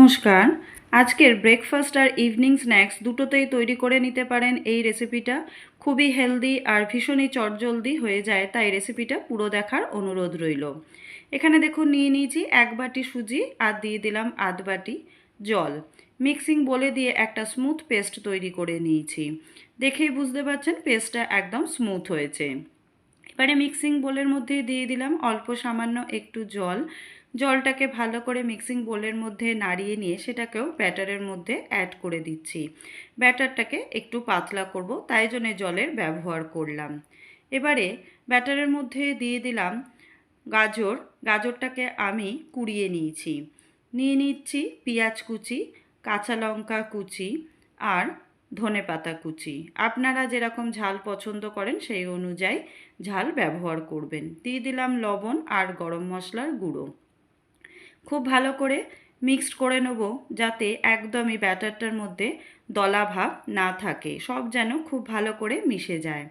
নমস্কার। আজকের ব্রেকফাস্ট আর evening snacks দুটোতেই তৈরি করে নিতে পারেন এই রেসিপিটা। খুবই হেলদি আর ভীষণই চটজলদি হয়ে যায়, তাই রেসিপিটা পুরো দেখার অনুরোধ রইল। এখানে দেখুন নিয়ে নিয়েছি 1 বাটি সুজি আর দিয়ে দিলাম আধ বাটি জল। মিক্সিং বলে দিয়ে একটা স্মুথ পেস্ট তৈরি করে নিয়েছি। দেখেই বুঝতে পারছেন পেস্টটা একদম স্মুথ হয়েছে। এবারে মিক্সিং বোলের মধ্যে দিয়ে দিলাম অল্প সামান্য একটু জল। জলটাকে ভালো করে মিক্সিং বোলের মধ্যে নাড়িয়ে নিয়ে সেটাকেও ব্যাটারের মধ্যে অ্যাড করে দিচ্ছি। ব্যাটারটাকে একটু পাতলা করব, তাই জন্য জলের ব্যবহার করলাম। এবারে ব্যাটারের মধ্যে দিয়ে দিলাম গাজর। গাজরটাকে আমি কুড়িয়ে নিয়েছি। নিয়ে নিচ্ছি পেঁয়াজ কুচি, কাঁচা লঙ্কা কুচি আর ধনেপাতা কুচি। আপনারা যেরকম ঝাল পছন্দ করেন সেই অনুযায়ী ঝাল ব্যবহার করবেন। দিয়ে দিলাম লবণ আর গরম মশলার গুঁড়ো। খুব ভালো করে মিক্সড করে নেব, যাতে একদমই ব্যাটারটার মধ্যে দলা ভাব না থাকে, সব যেন খুব ভালো করে মিশে যায়।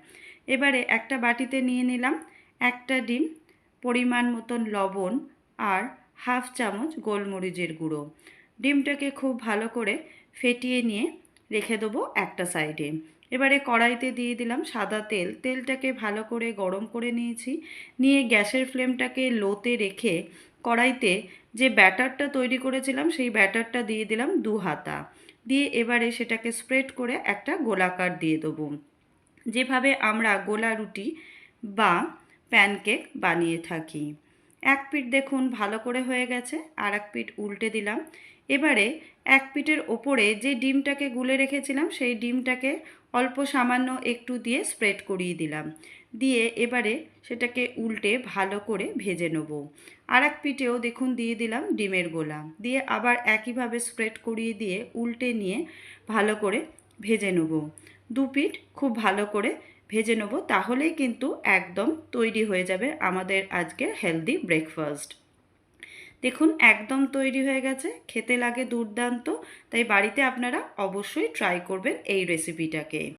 এবারে একটা বাটিতে নিয়ে নিলাম একটা ডিম, পরিমাণ মতন লবণ আর হাফ চামচ গোলমরিচের গুঁড়ো। ডিমটাকে খুব ভালো করে ফেটিয়ে নিয়ে রেখে দেবো একটা সাইডে। এবারে কড়াইতে দিয়ে দিলাম সাদা তেল। তেলটাকে ভালো করে গরম করে নিয়েছি। নিয়ে গ্যাসের ফ্লেমটাকে লোতে রেখে কড়াইতে যে ব্যাটারটা তৈরি করেছিলাম সেই ব্যাটারটা দিয়ে দিলাম 2 হাতা। দিয়ে এবারে সেটাকে স্প্রেড করে একটা গোলাকার দিয়ে দেবো, যেভাবে আমরা গোলা রুটি বা প্যানকেক বানিয়ে থাকি। এক পিঠ দেখুন ভালো করে হয়ে গেছে, আর এক পিঠ উল্টে দিলাম। এবারে এক পিঠের ওপরে যে ডিমটাকে গুলে রেখেছিলাম সেই ডিমটাকে অল্প সামান্য একটু দিয়ে স্প্রেড করিয়ে দিলাম। দিয়ে এবারে সেটাকে উল্টে ভালো করে ভেজে নেব। আর এক পিঠেও দেখুন দিয়ে দিলাম ডিমের গোলা। দিয়ে আবার একইভাবে স্প্রেড করিয়ে দিয়ে উল্টে নিয়ে ভালো করে ভেজে নেব। দু পিঠ খুব ভালো করে ভেজে নেব, তাহলেই কিন্তু একদম তৈরি হয়ে যাবে আমাদের আজকের হেলদি ব্রেকফাস্ট। দেখুন একদম তৈরি হয়ে গেছে, খেতে লাগে দুর্দান্ত। তাই বাড়িতে আপনারা অবশ্যই ট্রাই করবেন এই রেসিপিটাকে।